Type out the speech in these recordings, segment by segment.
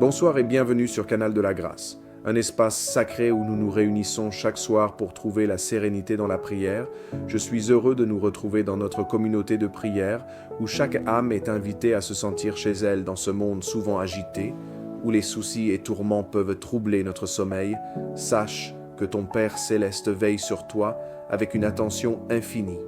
Bonsoir et bienvenue sur Canal de la Grâce, un espace sacré où nous nous réunissons chaque soir pour trouver la sérénité dans la prière. Je suis heureux de nous retrouver dans notre communauté de prière où chaque âme est invitée à se sentir chez elle dans ce monde souvent agité, où les soucis et tourments peuvent troubler notre sommeil. Sache que ton Père céleste veille sur toi avec une attention infinie.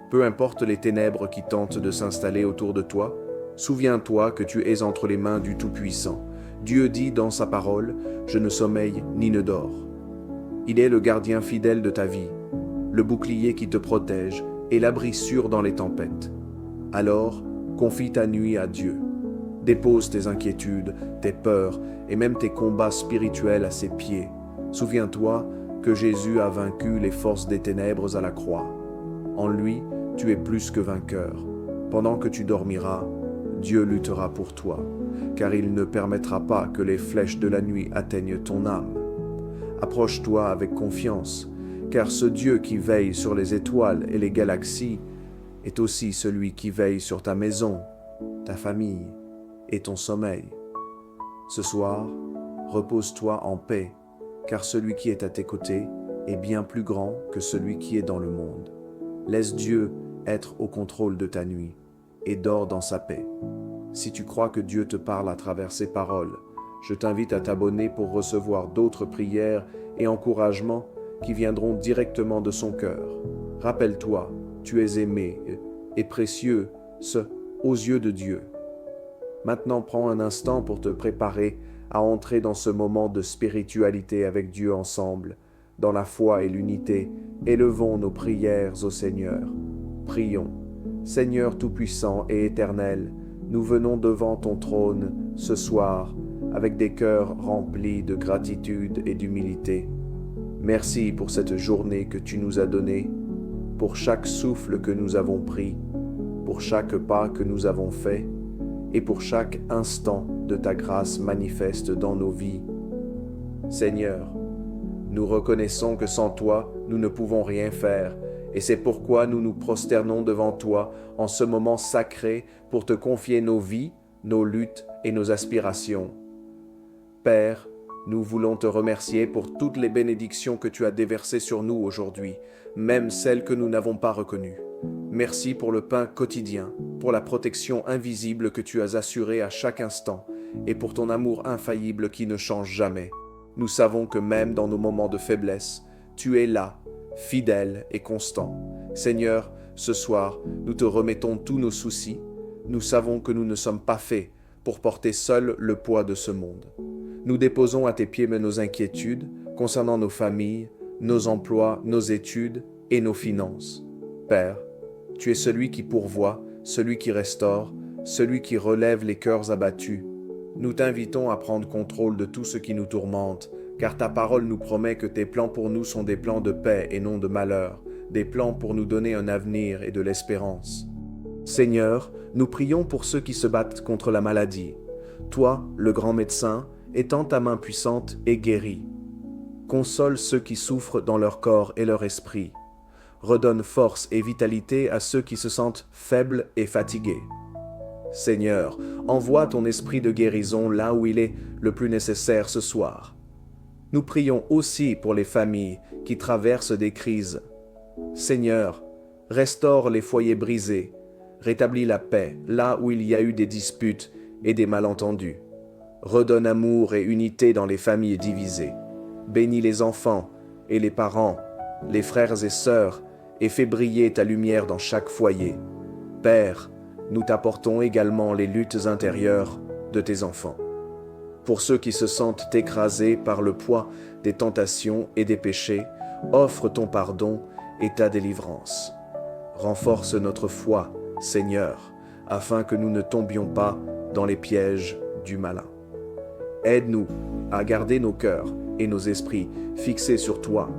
Peu importe les ténèbres qui tentent de s'installer autour de toi, souviens-toi que tu es entre les mains du Tout-Puissant. Dieu dit dans sa parole, « Je ne sommeille ni ne dors ». Il est le gardien fidèle de ta vie, le bouclier qui te protège et l'abri sûr dans les tempêtes. Alors, confie ta nuit à Dieu. Dépose tes inquiétudes, tes peurs et même tes combats spirituels à ses pieds. Souviens-toi que Jésus a vaincu les forces des ténèbres à la croix. En lui, tu es plus que vainqueur. Pendant que tu dormiras, Dieu luttera pour toi, car il ne permettra pas que les flèches de la nuit atteignent ton âme. Approche-toi avec confiance, car ce Dieu qui veille sur les étoiles et les galaxies est aussi celui qui veille sur ta maison, ta famille et ton sommeil. Ce soir, repose-toi en paix, car celui qui est à tes côtés est bien plus grand que celui qui est dans le monde. Laisse Dieu être au contrôle de ta nuit et dors dans sa paix. Si tu crois que Dieu te parle à travers ses paroles, je t'invite à t'abonner pour recevoir d'autres prières et encouragements qui viendront directement de son cœur. Rappelle-toi, tu es aimé et précieux aux yeux de Dieu. Maintenant, prends un instant pour te préparer à entrer dans ce moment de spiritualité avec Dieu ensemble. Dans la foi et l'unité, élevons nos prières au Seigneur. Prions. Seigneur Tout-Puissant et Éternel, nous venons devant ton trône ce soir avec des cœurs remplis de gratitude et d'humilité. Merci pour cette journée que tu nous as donnée, pour chaque souffle que nous avons pris, pour chaque pas que nous avons fait et pour chaque instant de ta grâce manifeste dans nos vies. Seigneur, nous reconnaissons que sans toi, nous ne pouvons rien faire, et c'est pourquoi nous nous prosternons devant toi en ce moment sacré pour te confier nos vies, nos luttes et nos aspirations. Père, nous voulons te remercier pour toutes les bénédictions que tu as déversées sur nous aujourd'hui, même celles que nous n'avons pas reconnues. Merci pour le pain quotidien, pour la protection invisible que tu as assurée à chaque instant, et pour ton amour infaillible qui ne change jamais. Nous savons que même dans nos moments de faiblesse, tu es là, fidèle et constant. Seigneur, ce soir, nous te remettons tous nos soucis. Nous savons que nous ne sommes pas faits pour porter seuls le poids de ce monde. Nous déposons à tes pieds nos inquiétudes concernant nos familles, nos emplois, nos études et nos finances. Père, tu es celui qui pourvoit, celui qui restaure, celui qui relève les cœurs abattus. Nous t'invitons à prendre contrôle de tout ce qui nous tourmente, car ta parole nous promet que tes plans pour nous sont des plans de paix et non de malheur, des plans pour nous donner un avenir et de l'espérance. Seigneur, nous prions pour ceux qui se battent contre la maladie. Toi, le grand médecin, étends ta main puissante et guéris. Console ceux qui souffrent dans leur corps et leur esprit. Redonne force et vitalité à ceux qui se sentent faibles et fatigués. Seigneur, envoie ton esprit de guérison là où il est le plus nécessaire ce soir. Nous prions aussi pour les familles qui traversent des crises. Seigneur, restaure les foyers brisés, rétablis la paix là où il y a eu des disputes et des malentendus. Redonne amour et unité dans les familles divisées. Bénis les enfants et les parents, les frères et sœurs, et fais briller ta lumière dans chaque foyer. Père, nous t'apportons également les luttes intérieures de tes enfants. Pour ceux qui se sentent écrasés par le poids des tentations et des péchés, offre ton pardon et ta délivrance. Renforce notre foi, Seigneur, afin que nous ne tombions pas dans les pièges du malin. Aide-nous à garder nos cœurs et nos esprits fixés sur toi,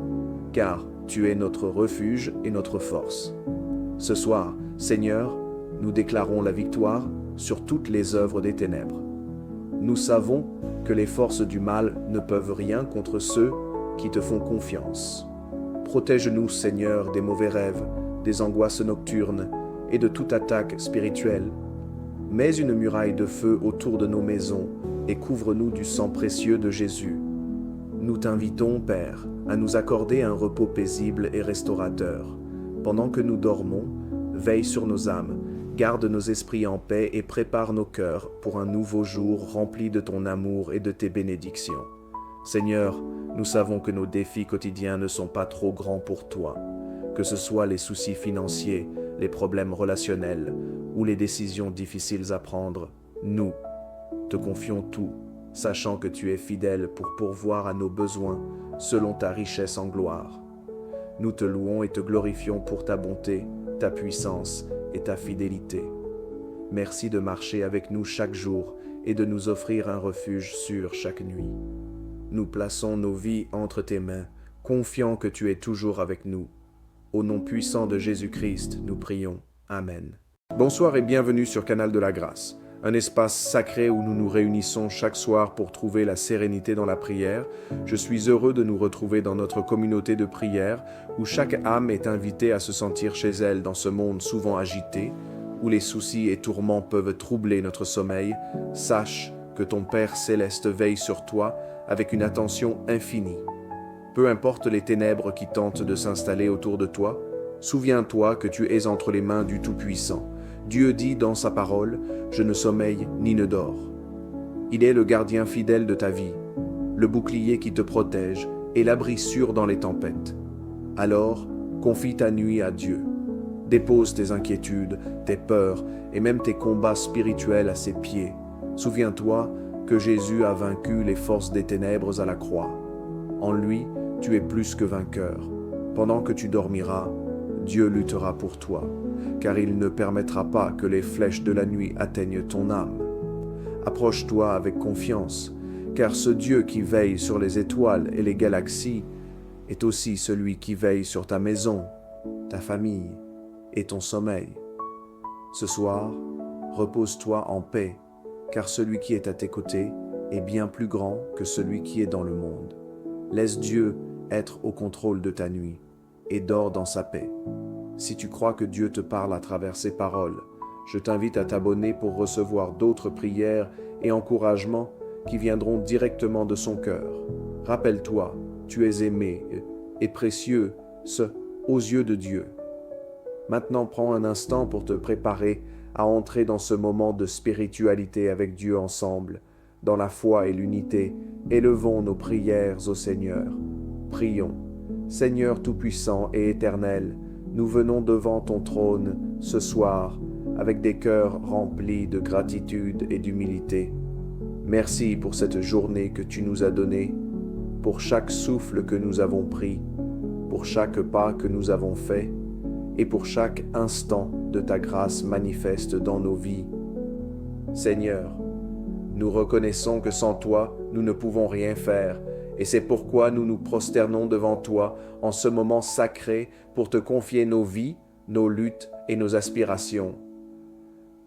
car tu es notre refuge et notre force. Ce soir, Seigneur, nous déclarons la victoire sur toutes les œuvres des ténèbres. Nous savons que les forces du mal ne peuvent rien contre ceux qui te font confiance. Protège-nous, Seigneur, des mauvais rêves, des angoisses nocturnes et de toute attaque spirituelle. Mets une muraille de feu autour de nos maisons et couvre-nous du sang précieux de Jésus. Nous t'invitons, Père, à nous accorder un repos paisible et restaurateur. Pendant que nous dormons, veille sur nos âmes, garde nos esprits en paix et prépare nos cœurs pour un nouveau jour rempli de ton amour et de tes bénédictions. Seigneur, nous savons que nos défis quotidiens ne sont pas trop grands pour toi, que ce soit les soucis financiers, les problèmes relationnels ou les décisions difficiles à prendre. Nous te confions tout, sachant que tu es fidèle pour pourvoir à nos besoins selon ta richesse en gloire. Nous te louons et te glorifions pour ta bonté, ta puissance et ta fidélité. Merci de marcher avec nous chaque jour et de nous offrir un refuge sûr chaque nuit. Nous plaçons nos vies entre tes mains, confiants que tu es toujours avec nous. Au nom puissant de Jésus-Christ, nous prions. Amen. Bonsoir et bienvenue sur Canal de la Grâce, un espace sacré où nous nous réunissons chaque soir pour trouver la sérénité dans la prière. Je suis heureux de nous retrouver dans notre communauté de prière où chaque âme est invitée à se sentir chez elle dans ce monde souvent agité, où les soucis et tourments peuvent troubler notre sommeil. Sache que ton Père céleste veille sur toi avec une attention infinie. Peu importe les ténèbres qui tentent de s'installer autour de toi, souviens-toi que tu es entre les mains du Tout-Puissant. Dieu dit dans sa parole, « Je ne sommeille ni ne dors ». Il est le gardien fidèle de ta vie, le bouclier qui te protège et l'abri sûr dans les tempêtes. Alors, confie ta nuit à Dieu. Dépose tes inquiétudes, tes peurs et même tes combats spirituels à ses pieds. Souviens-toi que Jésus a vaincu les forces des ténèbres à la croix. En lui, tu es plus que vainqueur. Pendant que tu dormiras, Dieu luttera pour toi, car il ne permettra pas que les flèches de la nuit atteignent ton âme. Approche-toi avec confiance, car ce Dieu qui veille sur les étoiles et les galaxies est aussi celui qui veille sur ta maison, ta famille et ton sommeil. Ce soir, repose-toi en paix, car celui qui est à tes côtés est bien plus grand que celui qui est dans le monde. Laisse Dieu être au contrôle de ta nuit et dors dans sa paix. Si tu crois que Dieu te parle à travers ses paroles, je t'invite à t'abonner pour recevoir d'autres prières et encouragements qui viendront directement de son cœur. Rappelle-toi, tu es aimé et précieux aux yeux de Dieu. Maintenant, prends un instant pour te préparer à entrer dans ce moment de spiritualité avec Dieu ensemble. Dans la foi et l'unité, élevons nos prières au Seigneur. Prions. Seigneur Tout-Puissant et Éternel, nous venons devant ton trône ce soir avec des cœurs remplis de gratitude et d'humilité. Merci pour cette journée que tu nous as donnée, pour chaque souffle que nous avons pris, pour chaque pas que nous avons fait et pour chaque instant de ta grâce manifeste dans nos vies. Seigneur, nous reconnaissons que sans toi, nous ne pouvons rien faire, et c'est pourquoi nous nous prosternons devant toi en ce moment sacré pour te confier nos vies, nos luttes et nos aspirations.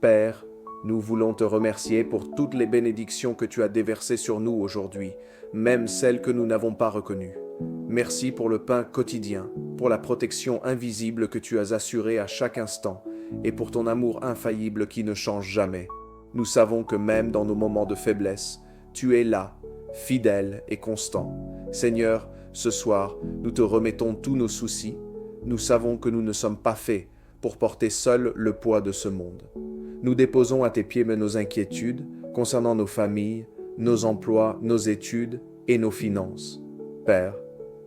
Père, nous voulons te remercier pour toutes les bénédictions que tu as déversées sur nous aujourd'hui, même celles que nous n'avons pas reconnues. Merci pour le pain quotidien, pour la protection invisible que tu as assurée à chaque instant, et pour ton amour infaillible qui ne change jamais. Nous savons que même dans nos moments de faiblesse, tu es là, fidèle et constant. Seigneur, ce soir, nous te remettons tous nos soucis. Nous savons que nous ne sommes pas faits pour porter seuls le poids de ce monde. Nous déposons à tes pieds nos inquiétudes concernant nos familles, nos emplois, nos études et nos finances. Père,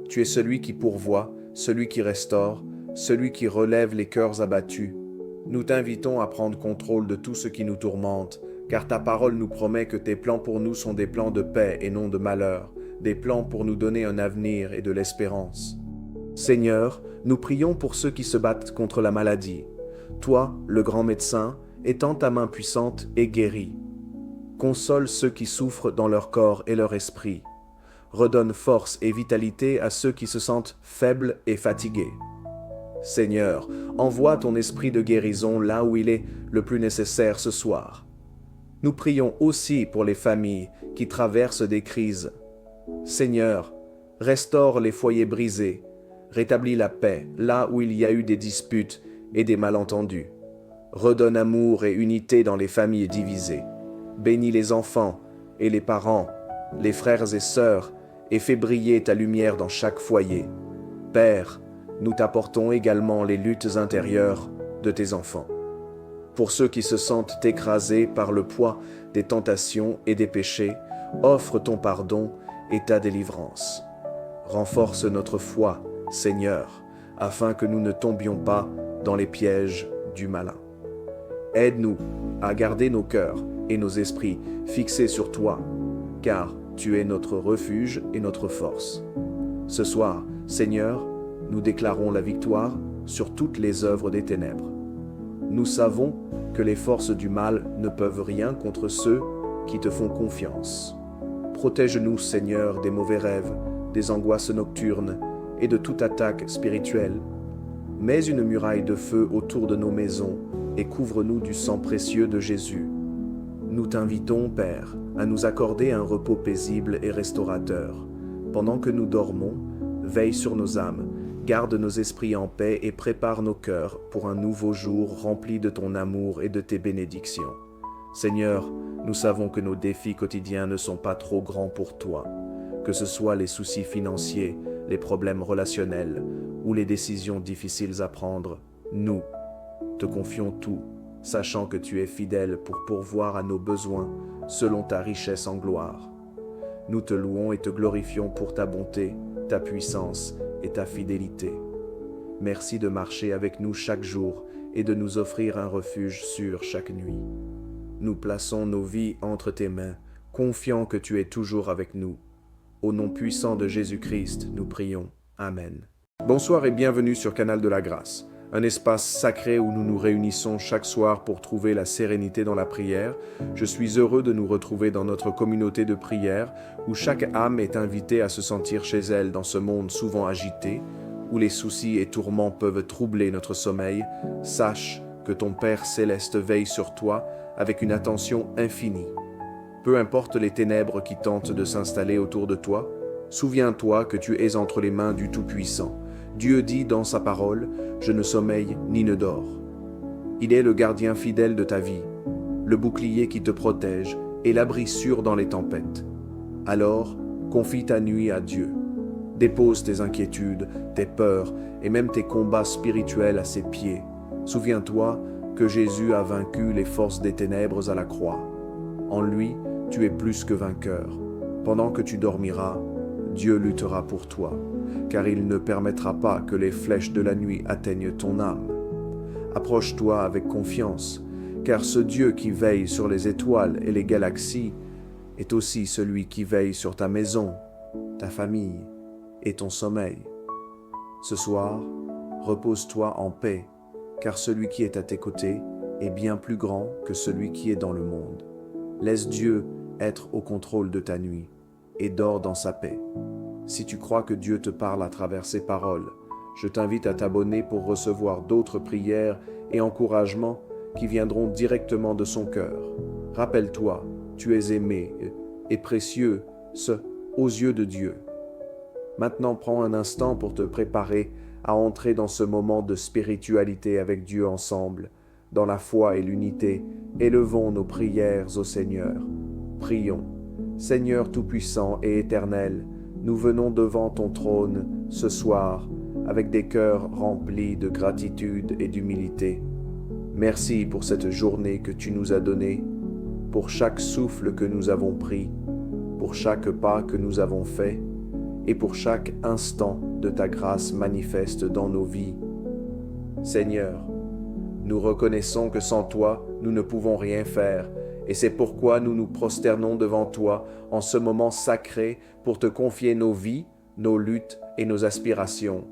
tu es celui qui pourvoit, celui qui restaure, celui qui relève les cœurs abattus. Nous t'invitons à prendre contrôle de tout ce qui nous tourmente, car ta parole nous promet que tes plans pour nous sont des plans de paix et non de malheur, des plans pour nous donner un avenir et de l'espérance. Seigneur, nous prions pour ceux qui se battent contre la maladie. Toi, le grand médecin, étends ta main puissante et guéris. Console ceux qui souffrent dans leur corps et leur esprit. Redonne force et vitalité à ceux qui se sentent faibles et fatigués. Seigneur, envoie ton esprit de guérison là où il est le plus nécessaire ce soir. Nous prions aussi pour les familles qui traversent des crises. Seigneur, restaure les foyers brisés, rétablis la paix là où il y a eu des disputes et des malentendus. Redonne amour et unité dans les familles divisées. Bénis les enfants, et les parents, les frères et sœurs, et fais briller ta lumière dans chaque foyer. Père, nous t'apportons également les luttes intérieures de tes enfants. Pour ceux qui se sentent écrasés par le poids des tentations et des péchés, offre ton pardon et ta délivrance. Renforce notre foi, Seigneur, afin que nous ne tombions pas dans les pièges du malin. Aide-nous à garder nos cœurs et nos esprits fixés sur toi, car tu es notre refuge et notre force. Ce soir, Seigneur, nous déclarons la victoire sur toutes les œuvres des ténèbres. Nous savons que les forces du mal ne peuvent rien contre ceux qui te font confiance. Protège-nous, Seigneur, des mauvais rêves, des angoisses nocturnes et de toute attaque spirituelle. Mets une muraille de feu autour de nos maisons et couvre-nous du sang précieux de Jésus. Nous t'invitons, Père, à nous accorder un repos paisible et restaurateur. Pendant que nous dormons, veille sur nos âmes, garde nos esprits en paix et prépare nos cœurs pour un nouveau jour rempli de ton amour et de tes bénédictions. Seigneur, nous savons que nos défis quotidiens ne sont pas trop grands pour toi, que ce soit les soucis financiers, les problèmes relationnels ou les décisions difficiles à prendre. Nous te confions tout, sachant que tu es fidèle pour pourvoir à nos besoins selon ta richesse en gloire. Nous te louons et te glorifions pour ta bonté, ta puissance et ta fidélité. Merci de marcher avec nous chaque jour et de nous offrir un refuge sûr chaque nuit. Nous plaçons nos vies entre tes mains, confiants que tu es toujours avec nous. Au nom puissant de Jésus-Christ, nous prions. Amen. Bonsoir et bienvenue sur Canal de la Grâce, un espace sacré où nous nous réunissons chaque soir pour trouver la sérénité dans la prière. Je suis heureux de nous retrouver dans notre communauté de prière où chaque âme est invitée à se sentir chez elle dans ce monde souvent agité, où les soucis et tourments peuvent troubler notre sommeil. Sache que ton Père céleste veille sur toi avec une attention infinie. Peu importe les ténèbres qui tentent de s'installer autour de toi, souviens-toi que tu es entre les mains du Tout-Puissant. Dieu dit dans sa parole, « Je ne sommeille ni ne dors ». Il est le gardien fidèle de ta vie, le bouclier qui te protège et l'abri sûr dans les tempêtes. Alors, confie ta nuit à Dieu. Dépose tes inquiétudes, tes peurs et même tes combats spirituels à ses pieds. Souviens-toi que Jésus a vaincu les forces des ténèbres à la croix. En lui, tu es plus que vainqueur. Pendant que tu dormiras, Dieu luttera pour toi, car il ne permettra pas que les flèches de la nuit atteignent ton âme. Approche-toi avec confiance, car ce Dieu qui veille sur les étoiles et les galaxies est aussi celui qui veille sur ta maison, ta famille et ton sommeil. Ce soir, repose-toi en paix, car celui qui est à tes côtés est bien plus grand que celui qui est dans le monde. Laisse Dieu être au contrôle de ta nuit et dors dans sa paix. Si tu crois que Dieu te parle à travers ses paroles, je t'invite à t'abonner pour recevoir d'autres prières et encouragements qui viendront directement de son cœur. Rappelle-toi, tu es aimé et précieux aux yeux de Dieu. Maintenant, prends un instant pour te préparer à entrer dans ce moment de spiritualité avec Dieu ensemble. Dans la foi et l'unité, élevons nos prières au Seigneur. Prions. Seigneur Tout-Puissant et Éternel, nous venons devant ton trône ce soir avec des cœurs remplis de gratitude et d'humilité. Merci pour cette journée que tu nous as donnée, pour chaque souffle que nous avons pris, pour chaque pas que nous avons fait et pour chaque instant de ta grâce manifeste dans nos vies. Seigneur, nous reconnaissons que sans toi, nous ne pouvons rien faire, et c'est pourquoi nous nous prosternons devant toi en ce moment sacré pour te confier nos vies, nos luttes et nos aspirations.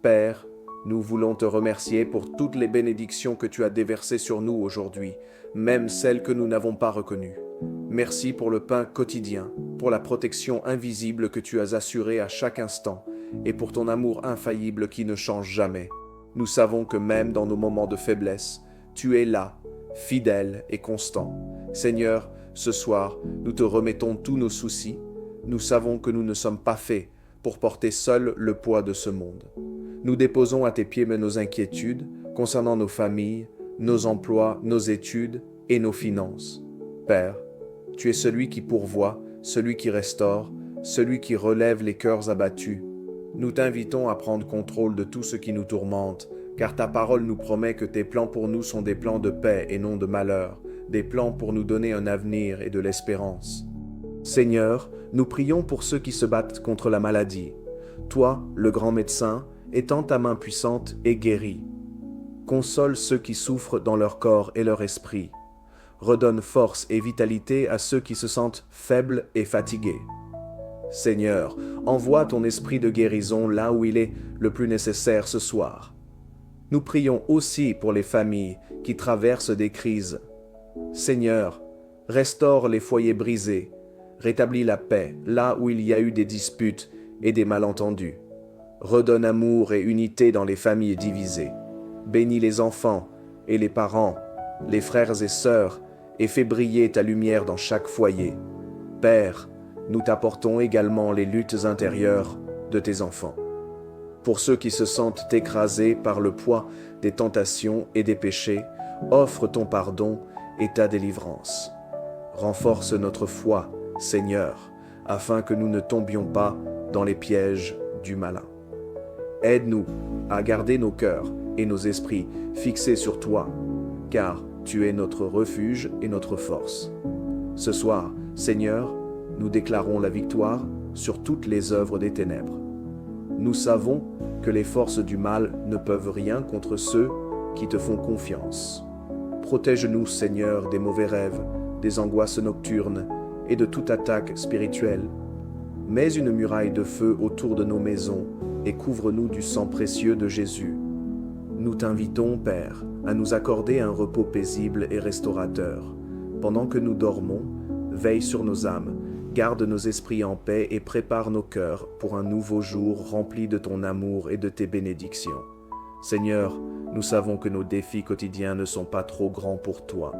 Père, nous voulons te remercier pour toutes les bénédictions que tu as déversées sur nous aujourd'hui, même celles que nous n'avons pas reconnues. Merci pour le pain quotidien, pour la protection invisible que tu as assurée à chaque instant, et pour ton amour infaillible qui ne change jamais. Nous savons que même dans nos moments de faiblesse, tu es là, fidèle et constant. Seigneur, ce soir, nous te remettons tous nos soucis. Nous savons que nous ne sommes pas faits pour porter seuls le poids de ce monde. Nous déposons à tes pieds nos inquiétudes concernant nos familles, nos emplois, nos études et nos finances. Père, Tu es celui qui pourvoit, celui qui restaure, celui qui relève les cœurs abattus. Nous t'invitons à prendre contrôle de tout ce qui nous tourmente, car ta parole nous promet que tes plans pour nous sont des plans de paix et non de malheur, des plans pour nous donner un avenir et de l'espérance. Seigneur, nous prions pour ceux qui se battent contre la maladie. Toi, le grand médecin, étends ta main puissante et guéris. Console ceux qui souffrent dans leur corps et leur esprit. Redonne force et vitalité à ceux qui se sentent faibles et fatigués. Seigneur, envoie ton esprit de guérison là où il est le plus nécessaire ce soir. Nous prions aussi pour les familles qui traversent des crises. Seigneur, restaure les foyers brisés, rétablis la paix là où il y a eu des disputes et des malentendus. Redonne amour et unité dans les familles divisées. Bénis les enfants et les parents, les frères et sœurs, et fais briller ta lumière dans chaque foyer. Père, nous t'apportons également les luttes intérieures de tes enfants. Pour ceux qui se sentent écrasés par le poids des tentations et des péchés, offre ton pardon et ta délivrance. Renforce notre foi, Seigneur, afin que nous ne tombions pas dans les pièges du malin. Aide-nous à garder nos cœurs et nos esprits fixés sur toi, car tu es notre refuge et notre force. Ce soir, Seigneur, nous déclarons la victoire sur toutes les œuvres des ténèbres. Nous savons que les forces du mal ne peuvent rien contre ceux qui te font confiance. Protège-nous, Seigneur, des mauvais rêves, des angoisses nocturnes et de toute attaque spirituelle. Mets une muraille de feu autour de nos maisons et couvre-nous du sang précieux de Jésus. Nous t'invitons, Père, à nous accorder un repos paisible et restaurateur. Pendant que nous dormons, veille sur nos âmes, garde nos esprits en paix et prépare nos cœurs pour un nouveau jour rempli de ton amour et de tes bénédictions. Seigneur, nous savons que nos défis quotidiens ne sont pas trop grands pour toi,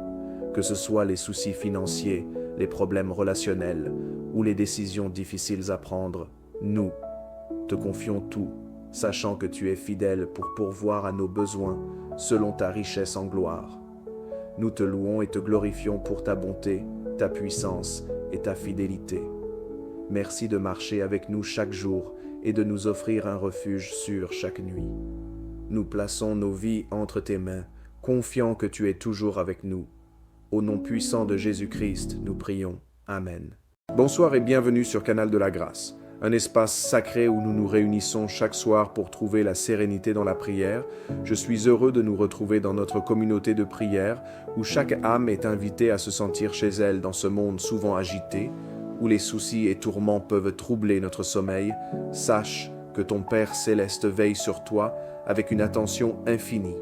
que ce soit les soucis financiers, les problèmes relationnels ou les décisions difficiles à prendre. Nous te confions tout, sachant que tu es fidèle pour pourvoir à nos besoins selon ta richesse en gloire. Nous te louons et te glorifions pour ta bonté, ta puissance et ta fidélité. Merci de marcher avec nous chaque jour et de nous offrir un refuge sûr chaque nuit. Nous plaçons nos vies entre tes mains, confiants que tu es toujours avec nous. Au nom puissant de Jésus-Christ, nous prions. Amen. Bonsoir et bienvenue sur Canal de la Grâce, un espace sacré où nous nous réunissons chaque soir pour trouver la sérénité dans la prière. Je suis heureux de nous retrouver dans notre communauté de prière où chaque âme est invitée à se sentir chez elle dans ce monde souvent agité, où les soucis et tourments peuvent troubler notre sommeil. Sache que ton Père céleste veille sur toi avec une attention infinie.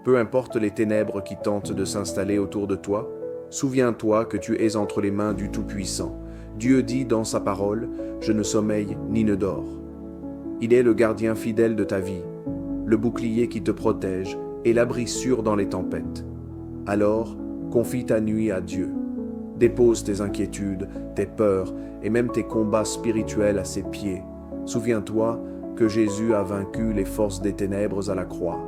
Peu importe les ténèbres qui tentent de s'installer autour de toi, souviens-toi que tu es entre les mains du Tout-Puissant. Dieu dit dans sa parole, « Je ne sommeille ni ne dors ». Il est le gardien fidèle de ta vie, le bouclier qui te protège et l'abri sûr dans les tempêtes. Alors, confie ta nuit à Dieu. Dépose tes inquiétudes, tes peurs et même tes combats spirituels à ses pieds. Souviens-toi que Jésus a vaincu les forces des ténèbres à la croix.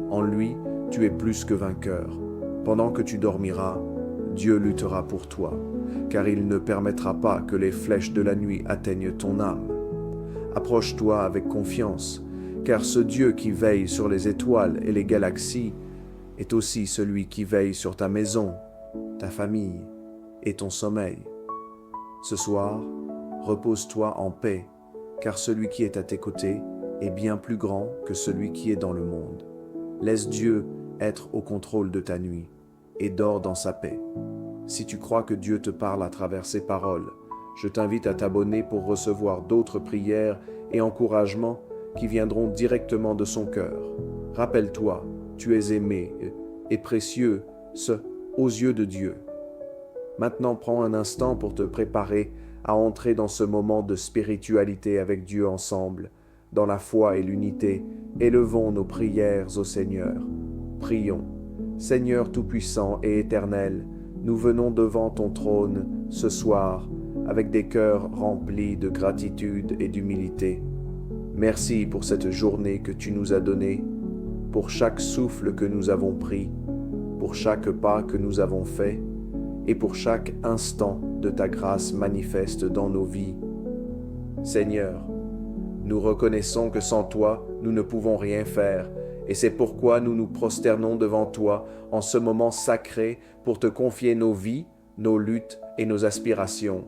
En lui, tu es plus que vainqueur. Pendant que tu dormiras, Dieu luttera pour toi, car il ne permettra pas que les flèches de la nuit atteignent ton âme. Approche-toi avec confiance, car ce Dieu qui veille sur les étoiles et les galaxies est aussi celui qui veille sur ta maison, ta famille et ton sommeil. Ce soir, repose-toi en paix, car celui qui est à tes côtés est bien plus grand que celui qui est dans le monde. Laisse Dieu être au contrôle de ta nuit et dors dans sa paix. Si tu crois que Dieu te parle à travers ses paroles, je t'invite à t'abonner pour recevoir d'autres prières et encouragements qui viendront directement de son cœur. Rappelle-toi, tu es aimé et précieux aux yeux de Dieu. Maintenant, prends un instant pour te préparer à entrer dans ce moment de spiritualité avec Dieu ensemble. Dans la foi et l'unité, élevons nos prières au Seigneur. Prions. Seigneur Tout-Puissant et Éternel, nous venons devant ton trône ce soir avec des cœurs remplis de gratitude et d'humilité. Merci pour cette journée que tu nous as donnée, pour chaque souffle que nous avons pris, pour chaque pas que nous avons fait, et pour chaque instant de ta grâce manifeste dans nos vies. Seigneur, nous reconnaissons que sans toi, nous ne pouvons rien faire, et c'est pourquoi nous nous prosternons devant toi en ce moment sacré pour te confier nos vies, nos luttes et nos aspirations.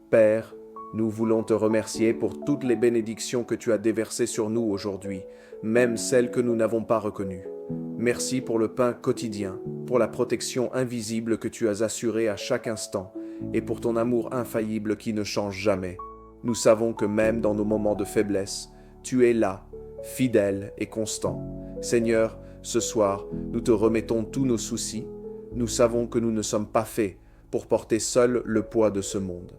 Père, nous voulons te remercier pour toutes les bénédictions que tu as déversées sur nous aujourd'hui, même celles que nous n'avons pas reconnues. Merci pour le pain quotidien, pour la protection invisible que tu as assurée à chaque instant, et pour ton amour infaillible qui ne change jamais. Nous savons que même dans nos moments de faiblesse, tu es là, fidèle et constant. Seigneur, ce soir, nous te remettons tous nos soucis. Nous savons que nous ne sommes pas faits pour porter seuls le poids de ce monde.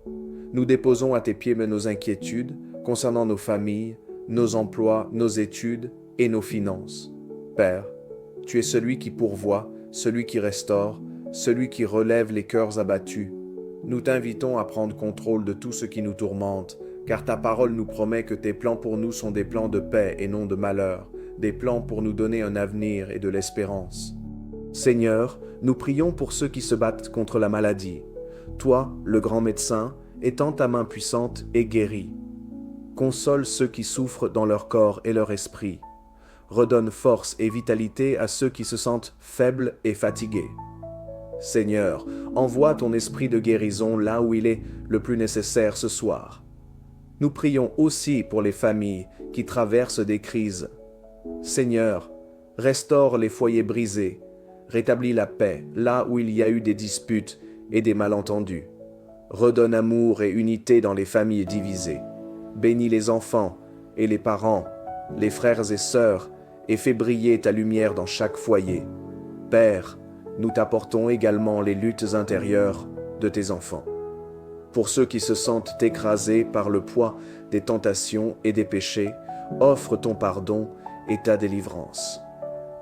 Nous déposons à tes pieds nos inquiétudes concernant nos familles, nos emplois, nos études et nos finances. Père, tu es celui qui pourvoit, celui qui restaure, celui qui relève les cœurs abattus. Nous t'invitons à prendre contrôle de tout ce qui nous tourmente, car ta parole nous promet que tes plans pour nous sont des plans de paix et non de malheur, des plans pour nous donner un avenir et de l'espérance. Seigneur, nous prions pour ceux qui se battent contre la maladie. Toi, le grand médecin, étends ta main puissante et guéris. Console ceux qui souffrent dans leur corps et leur esprit. Redonne force et vitalité à ceux qui se sentent faibles et fatigués. Seigneur, envoie ton esprit de guérison là où il est le plus nécessaire ce soir. Nous prions aussi pour les familles qui traversent des crises. Seigneur, restaure les foyers brisés, rétablis la paix là où il y a eu des disputes et des malentendus. Redonne amour et unité dans les familles divisées. Bénis les enfants et les parents, les frères et sœurs, et fais briller ta lumière dans chaque foyer. Père, nous t'apportons également les luttes intérieures de tes enfants. Pour ceux qui se sentent écrasés par le poids des tentations et des péchés, offre ton pardon et ta délivrance.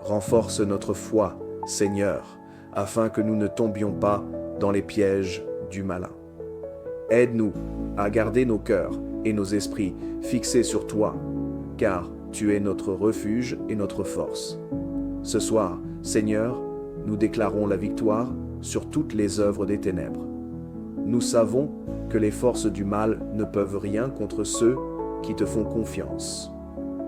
Renforce notre foi, Seigneur, afin que nous ne tombions pas dans les pièges du malin. Aide-nous à garder nos cœurs et nos esprits fixés sur toi, car tu es notre refuge et notre force. Ce soir, Seigneur, nous déclarons la victoire sur toutes les œuvres des ténèbres. Nous savons que les forces du mal ne peuvent rien contre ceux qui te font confiance.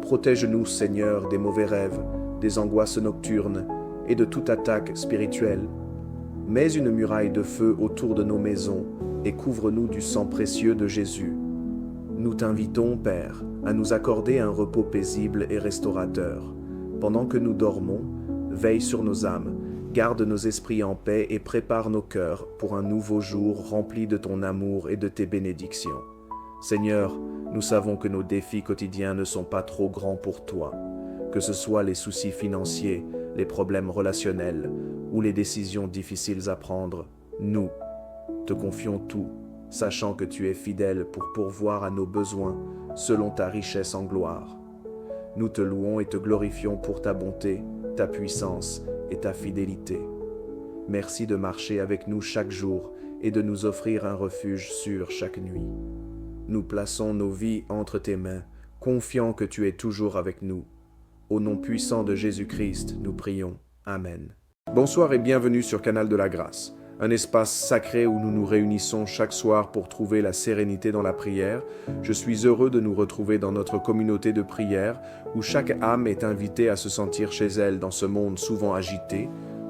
Protège-nous, Seigneur, des mauvais rêves, des angoisses nocturnes et de toute attaque spirituelle. Mets une muraille de feu autour de nos maisons et couvre-nous du sang précieux de Jésus. Nous t'invitons, Père, à nous accorder un repos paisible et restaurateur. Pendant que nous dormons, veille sur nos âmes, garde nos esprits en paix et prépare nos cœurs pour un nouveau jour rempli de ton amour et de tes bénédictions. Seigneur, nous savons que nos défis quotidiens ne sont pas trop grands pour toi, que ce soit les soucis financiers, les problèmes relationnels ou les décisions difficiles à prendre. Nous te confions tout, sachant que tu es fidèle pour pourvoir à nos besoins selon ta richesse en gloire. Nous te louons et te glorifions pour ta bonté, ta puissance et ta fidélité. Merci de marcher avec nous chaque jour et de nous offrir un refuge sûr chaque nuit. Nous plaçons nos vies entre tes mains, confiants que tu es toujours avec nous. Au nom puissant de Jésus-Christ, nous prions. Amen. Bonsoir et bienvenue sur Canal de la Grâce, un espace sacré où nous nous réunissons chaque soir pour trouver la sérénité dans la prière. Je suis heureux de nous retrouver dans notre communauté de prière où chaque âme est invitée à se sentir chez elle dans ce monde souvent agité,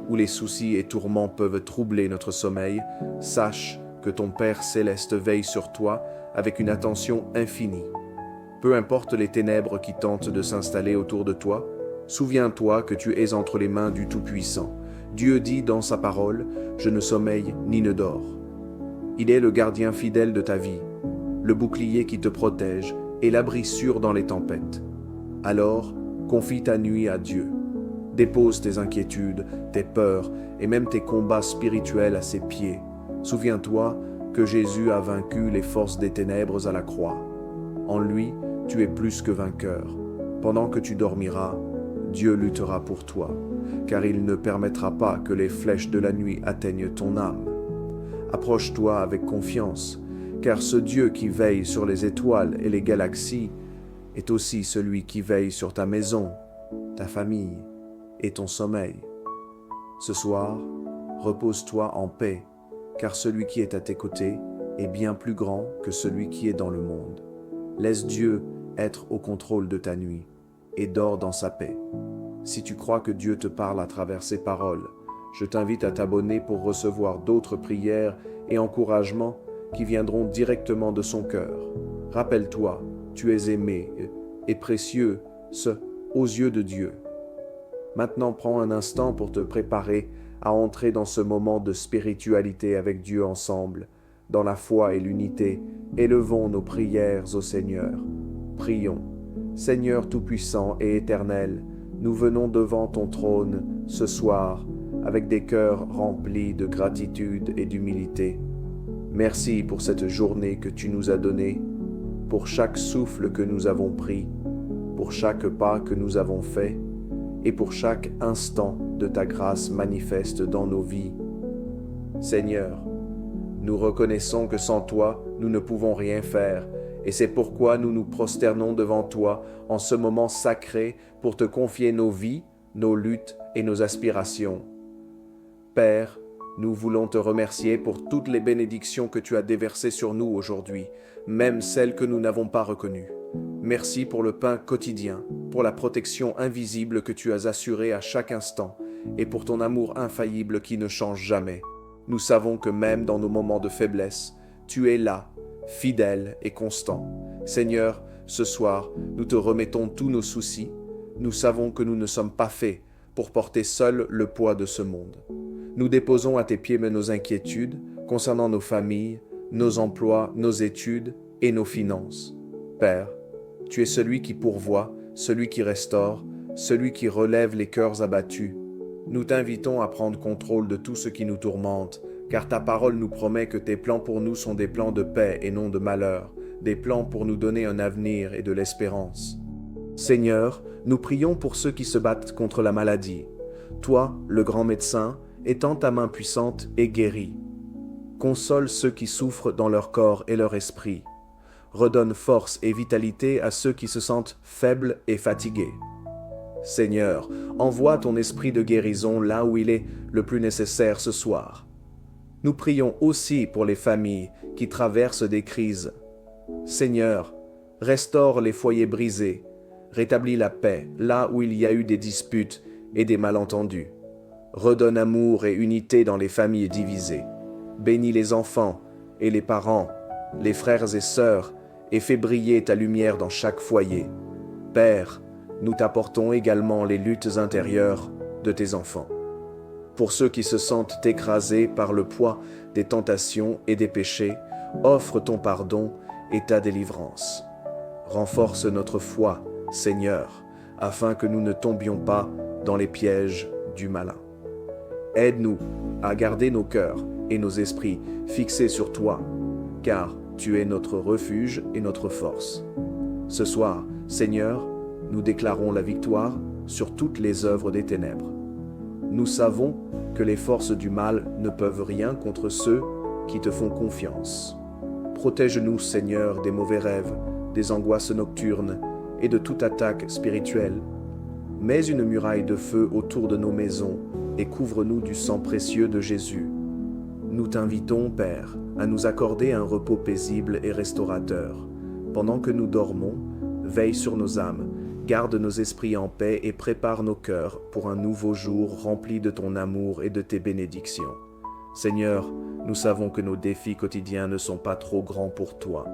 où les soucis et tourments peuvent troubler notre sommeil. Sache que ton Père céleste veille sur toi avec une attention infinie. Peu importe les ténèbres qui tentent de s'installer autour de toi, souviens-toi que tu es entre les mains du Tout-Puissant. Dieu dit dans sa parole, « Je ne sommeille ni ne dors ». Il est le gardien fidèle de ta vie, le bouclier qui te protège et l'abri sûr dans les tempêtes. Alors, confie ta nuit à Dieu. Dépose tes inquiétudes, tes peurs et même tes combats spirituels à ses pieds. Souviens-toi que Jésus a vaincu les forces des ténèbres à la croix. En lui, tu es plus que vainqueur. Pendant que tu dormiras, Dieu luttera pour toi, car il ne permettra pas que les flèches de la nuit atteignent ton âme. Approche-toi avec confiance, car ce Dieu qui veille sur les étoiles et les galaxies est aussi celui qui veille sur ta maison, ta famille et ton sommeil. Ce soir, repose-toi en paix car celui qui est à tes côtés est bien plus grand que celui qui est dans le monde. Laisse Dieu être au contrôle de ta nuit et dors dans sa paix. Si tu crois que Dieu te parle à travers ses paroles, je t'invite à t'abonner pour recevoir d'autres prières et encouragements qui viendront directement de son cœur. Rappelle-toi, tu es aimé et précieux aux yeux de Dieu. Maintenant, prends un instant pour te préparer à entrer dans ce moment de spiritualité avec Dieu ensemble. Dans la foi et l'unité, élevons nos prières au Seigneur. Prions. Seigneur Tout-Puissant et Éternel, nous venons devant ton trône ce soir avec des cœurs remplis de gratitude et d'humilité. Merci pour cette journée que tu nous as donnée, pour chaque souffle que nous avons pris, pour chaque pas que nous avons fait et pour chaque instant de ta grâce manifeste dans nos vies. Seigneur, nous reconnaissons que sans toi, nous ne pouvons rien faire, et c'est pourquoi nous nous prosternons devant toi en ce moment sacré pour te confier nos vies, nos luttes et nos aspirations. Père, nous voulons te remercier pour toutes les bénédictions que tu as déversées sur nous aujourd'hui, même celles que nous n'avons pas reconnues. Merci pour le pain quotidien, pour la protection invisible que tu as assurée à chaque instant, et pour ton amour infaillible qui ne change jamais. Nous savons que même dans nos moments de faiblesse, tu es là, fidèle et constant. Seigneur, ce soir, nous te remettons tous nos soucis. Nous savons que nous ne sommes pas faits pour porter seuls le poids de ce monde. Nous déposons à tes pieds nos inquiétudes concernant nos familles, nos emplois, nos études et nos finances. Père, tu es celui qui pourvoit, celui qui restaure, celui qui relève les cœurs abattus. Nous t'invitons à prendre contrôle de tout ce qui nous tourmente, car ta parole nous promet que tes plans pour nous sont des plans de paix et non de malheur, des plans pour nous donner un avenir et de l'espérance. Seigneur, nous prions pour ceux qui se battent contre la maladie. Toi, le grand médecin, étends ta main puissante et guéris. Console ceux qui souffrent dans leur corps et leur esprit. Redonne force et vitalité à ceux qui se sentent faibles et fatigués. Seigneur, envoie ton esprit de guérison là où il est le plus nécessaire ce soir. Nous prions aussi pour les familles qui traversent des crises. Seigneur, restaure les foyers brisés, rétablis la paix là où il y a eu des disputes et des malentendus. Redonne amour et unité dans les familles divisées. Bénis les enfants et les parents, les frères et sœurs, et fais briller ta lumière dans chaque foyer. Père, nous t'apportons également les luttes intérieures de tes enfants. Pour ceux qui se sentent écrasés par le poids des tentations et des péchés, offre ton pardon et ta délivrance. Renforce notre foi, Seigneur, afin que nous ne tombions pas dans les pièges du malin. Aide-nous à garder nos cœurs et nos esprits fixés sur toi, car tu es notre refuge et notre force. Ce soir, Seigneur, nous déclarons la victoire sur toutes les œuvres des ténèbres. Nous savons que les forces du mal ne peuvent rien contre ceux qui te font confiance. Protège-nous, Seigneur, des mauvais rêves, des angoisses nocturnes et de toute attaque spirituelle. Mets une muraille de feu autour de nos maisons et couvre-nous du sang précieux de Jésus. Nous t'invitons, Père, à nous accorder un repos paisible et restaurateur. Pendant que nous dormons, veille sur nos âmes, garde nos esprits en paix et prépare nos cœurs pour un nouveau jour rempli de ton amour et de tes bénédictions. Seigneur, nous savons que nos défis quotidiens ne sont pas trop grands pour toi,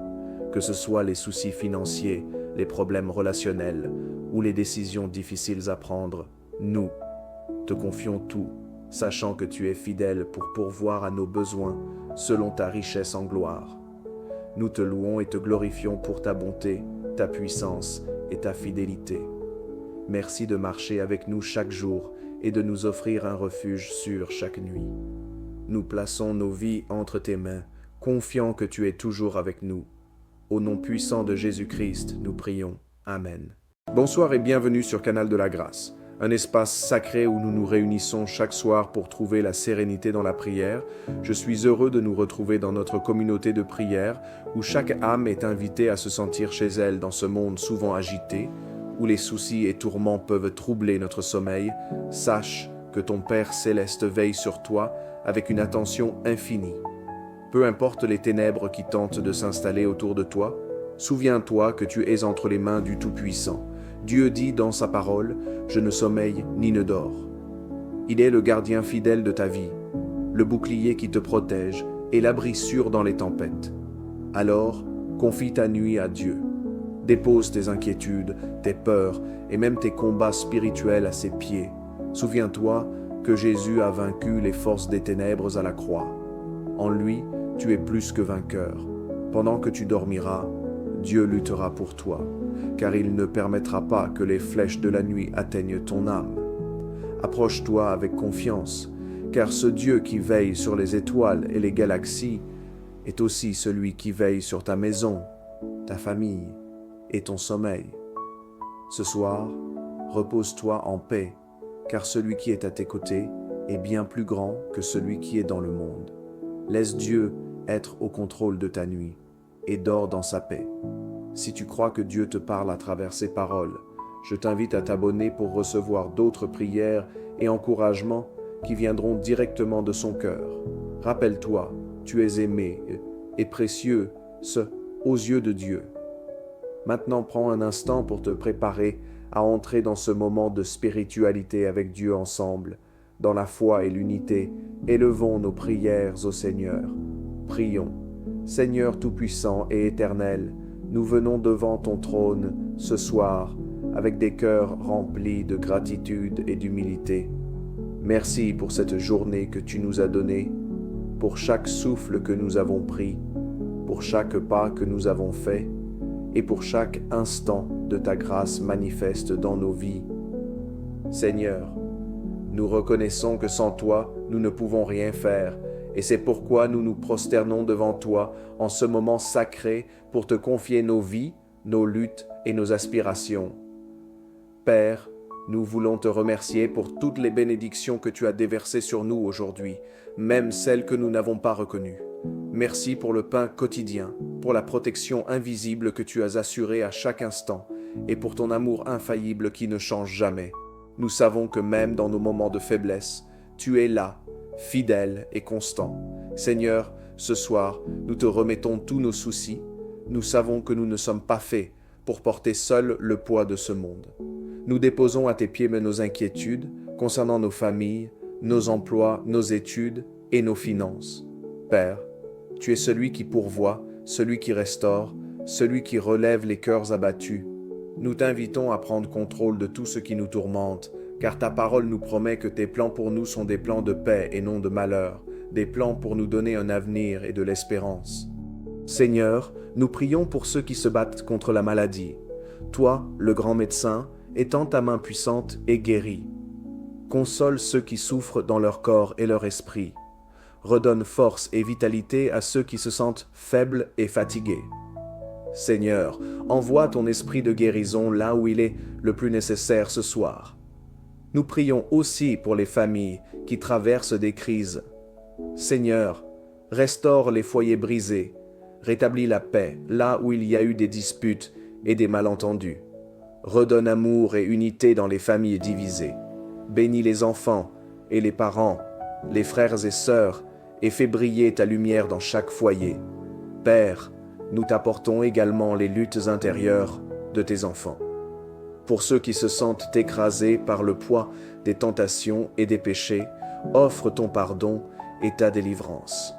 que ce soit les soucis financiers, les problèmes relationnels ou les décisions difficiles à prendre. Nous te confions tout, sachant que tu es fidèle pour pourvoir à nos besoins selon ta richesse en gloire. Nous te louons et te glorifions pour ta bonté, ta puissance et ta fidélité. Merci de marcher avec nous chaque jour et de nous offrir un refuge sûr chaque nuit. Nous plaçons nos vies entre tes mains, confiants que tu es toujours avec nous. Au nom puissant de Jésus-Christ, nous prions. Amen. Bonsoir et bienvenue sur Canal de la Grâce, un espace sacré où nous nous réunissons chaque soir pour trouver la sérénité dans la prière. Je suis heureux de nous retrouver dans notre communauté de prière où chaque âme est invitée à se sentir chez elle dans ce monde souvent agité, où les soucis et tourments peuvent troubler notre sommeil. Sache que ton Père céleste veille sur toi avec une attention infinie. Peu importe les ténèbres qui tentent de s'installer autour de toi, souviens-toi que tu es entre les mains du Tout-Puissant. Dieu dit dans sa parole, « Je ne sommeille ni ne dors ». Il est le gardien fidèle de ta vie, le bouclier qui te protège et l'abri sûr dans les tempêtes. Alors, confie ta nuit à Dieu. Dépose tes inquiétudes, tes peurs et même tes combats spirituels à ses pieds. Souviens-toi que Jésus a vaincu les forces des ténèbres à la croix. En lui, tu es plus que vainqueur. Pendant que tu dormiras, Dieu luttera pour toi, car il ne permettra pas que les flèches de la nuit atteignent ton âme. Approche-toi avec confiance, car ce Dieu qui veille sur les étoiles et les galaxies est aussi celui qui veille sur ta maison, ta famille et ton sommeil. Ce soir, repose-toi en paix, car celui qui est à tes côtés est bien plus grand que celui qui est dans le monde. Laisse Dieu être au contrôle de ta nuit et dors dans sa paix. Si tu crois que Dieu te parle à travers ses paroles, je t'invite à t'abonner pour recevoir d'autres prières et encouragements qui viendront directement de son cœur. Rappelle-toi, tu es aimé et précieux aux yeux de Dieu. Maintenant, prends un instant pour te préparer à entrer dans ce moment de spiritualité avec Dieu ensemble. Dans la foi et l'unité, élevons nos prières au Seigneur. Prions. Seigneur Tout-Puissant et Éternel, nous venons devant ton trône ce soir avec des cœurs remplis de gratitude et d'humilité. Merci pour cette journée que tu nous as donnée, pour chaque souffle que nous avons pris, pour chaque pas que nous avons fait et pour chaque instant de ta grâce manifeste dans nos vies. Seigneur, nous reconnaissons que sans toi, nous ne pouvons rien faire, et c'est pourquoi nous nous prosternons devant toi en ce moment sacré pour te confier nos vies, nos luttes et nos aspirations. Père, nous voulons te remercier pour toutes les bénédictions que tu as déversées sur nous aujourd'hui, même celles que nous n'avons pas reconnues. Merci pour le pain quotidien, pour la protection invisible que tu as assurée à chaque instant, et pour ton amour infaillible qui ne change jamais. Nous savons que même dans nos moments de faiblesse, tu es là, fidèle et constant. Seigneur, ce soir, nous te remettons tous nos soucis. Nous savons que nous ne sommes pas faits pour porter seuls le poids de ce monde. Nous déposons à tes pieds nos inquiétudes concernant nos familles, nos emplois, nos études et nos finances. Père, tu es celui qui pourvoit, celui qui restaure, celui qui relève les cœurs abattus. Nous t'invitons à prendre contrôle de tout ce qui nous tourmente, car ta parole nous promet que tes plans pour nous sont des plans de paix et non de malheur, des plans pour nous donner un avenir et de l'espérance. Seigneur, nous prions pour ceux qui se battent contre la maladie. Toi, le grand médecin, étends ta main puissante et guéris. Console ceux qui souffrent dans leur corps et leur esprit. Redonne force et vitalité à ceux qui se sentent faibles et fatigués. Seigneur, envoie ton esprit de guérison là où il est le plus nécessaire ce soir. Nous prions aussi pour les familles qui traversent des crises. Seigneur, restaure les foyers brisés, rétablis la paix là où il y a eu des disputes et des malentendus. Redonne amour et unité dans les familles divisées. Bénis les enfants et les parents, les frères et sœurs, et fais briller ta lumière dans chaque foyer. Père, nous t'apportons également les luttes intérieures de tes enfants. Pour ceux qui se sentent écrasés par le poids des tentations et des péchés, offre ton pardon et ta délivrance.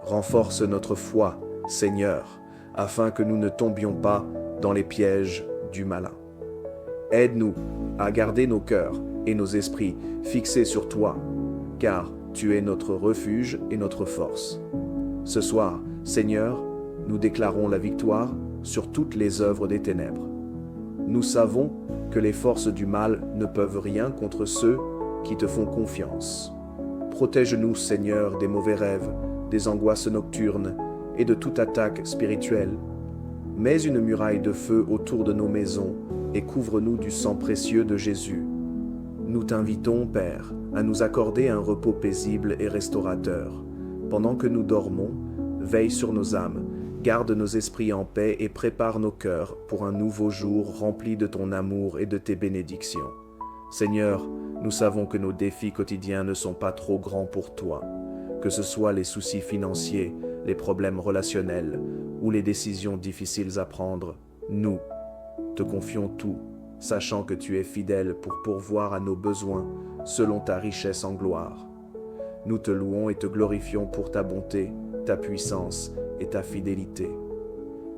Renforce notre foi, Seigneur, afin que nous ne tombions pas dans les pièges du malin. Aide-nous à garder nos cœurs et nos esprits fixés sur toi, car tu es notre refuge et notre force. Ce soir, Seigneur, nous déclarons la victoire sur toutes les œuvres des ténèbres. Nous savons que les forces du mal ne peuvent rien contre ceux qui te font confiance. Protège-nous, Seigneur, des mauvais rêves, des angoisses nocturnes et de toute attaque spirituelle. Mets une muraille de feu autour de nos maisons et couvre-nous du sang précieux de Jésus. Nous t'invitons, Père, à nous accorder un repos paisible et restaurateur. Pendant que nous dormons, veille sur nos âmes, garde nos esprits en paix et prépare nos cœurs pour un nouveau jour rempli de ton amour et de tes bénédictions. Seigneur, nous savons que nos défis quotidiens ne sont pas trop grands pour toi. que ce soit les soucis financiers, les problèmes relationnels ou les décisions difficiles à prendre, nous te confions tout, sachant que tu es fidèle pour pourvoir à nos besoins selon ta richesse en gloire. Nous te louons et te glorifions pour ta bonté, ta puissance et ta fidélité.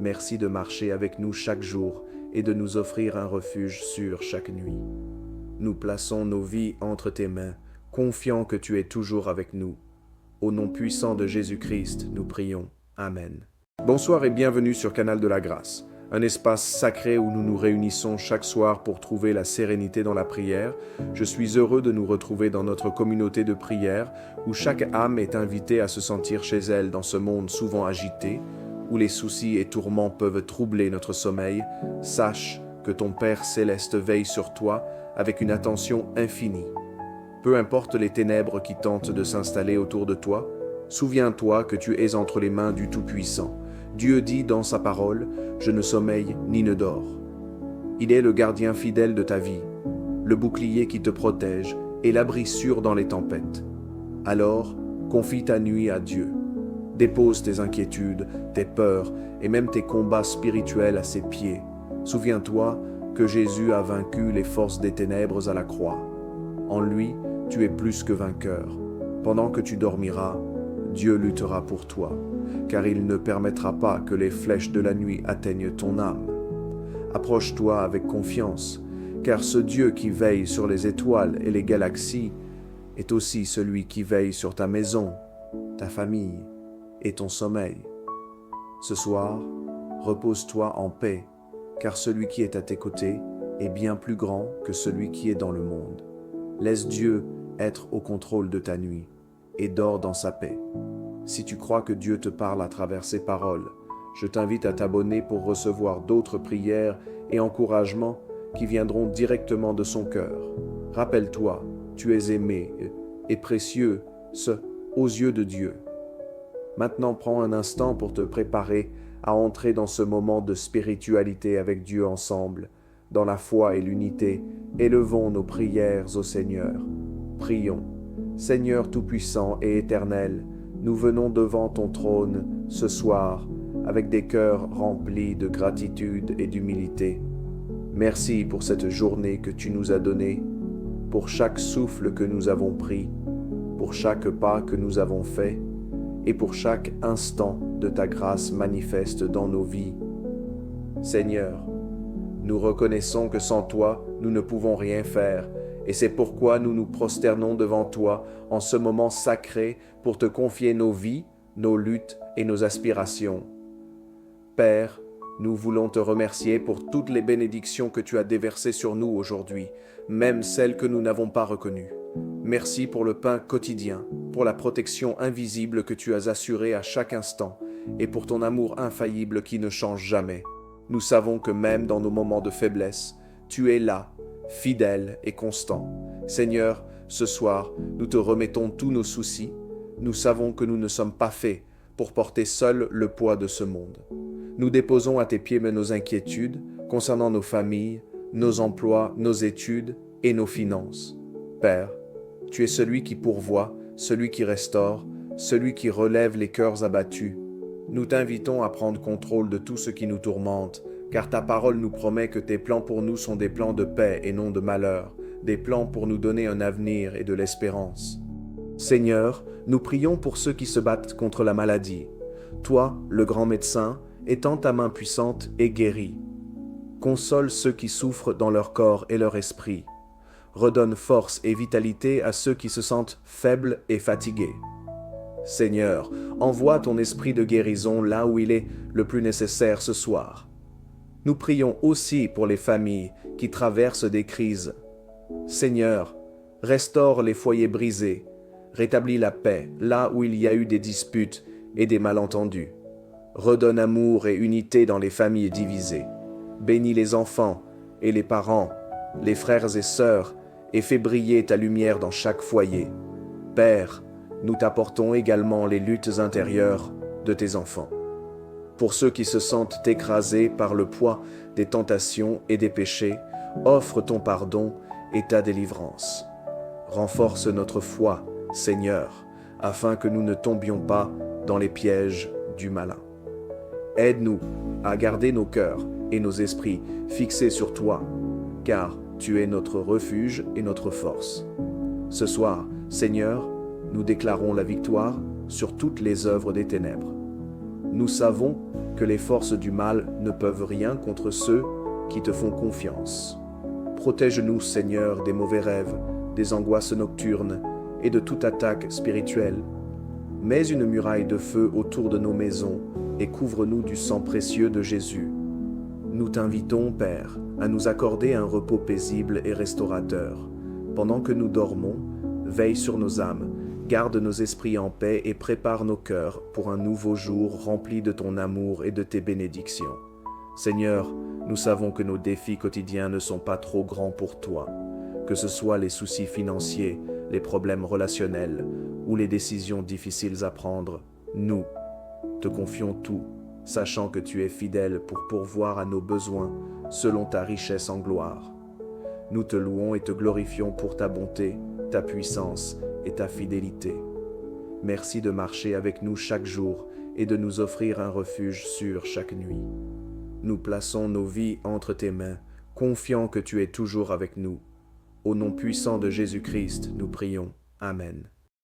Merci de marcher avec nous chaque jour et de nous offrir un refuge sûr chaque nuit. Nous plaçons nos vies entre tes mains, confiants que tu es toujours avec nous. Au nom puissant de Jésus-Christ, nous prions. Amen. Bonsoir et bienvenue sur Canal de la Grâce, un espace sacré où nous nous réunissons chaque soir pour trouver la sérénité dans la prière. Je suis heureux de nous retrouver dans notre communauté de prière où chaque âme est invitée à se sentir chez elle dans ce monde souvent agité, où les soucis et tourments peuvent troubler notre sommeil. Sache que ton Père céleste veille sur toi avec une attention infinie. Peu importe les ténèbres qui tentent de s'installer autour de toi, souviens-toi que tu es entre les mains du Tout-Puissant. Dieu dit dans sa parole, « Je ne sommeille ni ne dors ». Il est le gardien fidèle de ta vie, le bouclier qui te protège et l'abri sûr dans les tempêtes. Alors, confie ta nuit à Dieu. Dépose tes inquiétudes, tes peurs et même tes combats spirituels à ses pieds. Souviens-toi que Jésus a vaincu les forces des ténèbres à la croix. En lui, tu es plus que vainqueur. Pendant que tu dormiras, Dieu luttera pour toi, car il ne permettra pas que les flèches de la nuit atteignent ton âme. Approche-toi avec confiance, car ce Dieu qui veille sur les étoiles et les galaxies est aussi celui qui veille sur ta maison, ta famille et ton sommeil. Ce soir, repose-toi en paix, car celui qui est à tes côtés est bien plus grand que celui qui est dans le monde. Laisse Dieu être au contrôle de ta nuit et dors dans sa paix. Si tu crois que Dieu te parle à travers ses paroles, je t'invite à t'abonner pour recevoir d'autres prières et encouragements qui viendront directement de son cœur. Rappelle-toi, tu es aimé et précieux aux yeux de Dieu. Maintenant, prends un instant pour te préparer à entrer dans ce moment de spiritualité avec Dieu ensemble. Dans la foi et l'unité, élevons nos prières au Seigneur. Prions. Seigneur Tout-Puissant et Éternel, nous venons devant ton trône ce soir avec des cœurs remplis de gratitude et d'humilité. Merci pour cette journée que tu nous as donnée, pour chaque souffle que nous avons pris, pour chaque pas que nous avons fait et pour chaque instant de ta grâce manifeste dans nos vies. Seigneur, nous reconnaissons que sans toi, nous ne pouvons rien faire, et c'est pourquoi nous nous prosternons devant toi en ce moment sacré pour te confier nos vies, nos luttes et nos aspirations. Père, nous voulons te remercier pour toutes les bénédictions que tu as déversées sur nous aujourd'hui, même celles que nous n'avons pas reconnues. Merci pour le pain quotidien, pour la protection invisible que tu as assurée à chaque instant, et pour ton amour infaillible qui ne change jamais. Nous savons que même dans nos moments de faiblesse, tu es là, fidèle et constant. Seigneur, ce soir, nous te remettons tous nos soucis. Nous savons que nous ne sommes pas faits pour porter seuls le poids de ce monde. Nous déposons à tes pieds nos inquiétudes concernant nos familles, nos emplois, nos études et nos finances. Père, tu es celui qui pourvoit, celui qui restaure, celui qui relève les cœurs abattus. Nous t'invitons à prendre contrôle de tout ce qui nous tourmente, car ta parole nous promet que tes plans pour nous sont des plans de paix et non de malheur, des plans pour nous donner un avenir et de l'espérance. Seigneur, nous prions pour ceux qui se battent contre la maladie. Toi, le grand médecin, étends ta main puissante et guéris. Console ceux qui souffrent dans leur corps et leur esprit. Redonne force et vitalité à ceux qui se sentent faibles et fatigués. Seigneur, envoie ton esprit de guérison là où il est le plus nécessaire ce soir. Nous prions aussi pour les familles qui traversent des crises. Seigneur, restaure les foyers brisés, rétablis la paix là où il y a eu des disputes et des malentendus. Redonne amour et unité dans les familles divisées. Bénis les enfants et les parents, les frères et sœurs, et fais briller ta lumière dans chaque foyer. Père, nous t'apportons également les luttes intérieures de tes enfants. Pour ceux qui se sentent écrasés par le poids des tentations et des péchés, offre ton pardon et ta délivrance. Renforce notre foi, Seigneur, afin que nous ne tombions pas dans les pièges du malin. Aide-nous à garder nos cœurs et nos esprits fixés sur toi, car tu es notre refuge et notre force. Ce soir, Seigneur, nous déclarons la victoire sur toutes les œuvres des ténèbres. Nous savons que les forces du mal ne peuvent rien contre ceux qui te font confiance. Protège-nous, Seigneur, des mauvais rêves, des angoisses nocturnes et de toute attaque spirituelle. Mets une muraille de feu autour de nos maisons et couvre-nous du sang précieux de Jésus. Nous t'invitons, Père, à nous accorder un repos paisible et restaurateur. Pendant que nous dormons, veille sur nos âmes, garde nos esprits en paix et prépare nos cœurs pour un nouveau jour rempli de ton amour et de tes bénédictions. Seigneur, nous savons que nos défis quotidiens ne sont pas trop grands pour toi, que ce soit les soucis financiers, les problèmes relationnels ou les décisions difficiles à prendre. Nous te confions tout, sachant que tu es fidèle pour pourvoir à nos besoins selon ta richesse en gloire. Nous te louons et te glorifions pour ta bonté, ta puissance et ta fidélité. Merci de marcher avec nous chaque jour et de nous offrir un refuge sûr chaque nuit. Nous plaçons nos vies entre tes mains, confiants que tu es toujours avec nous. Au nom puissant de Jésus-Christ, nous prions. Amen.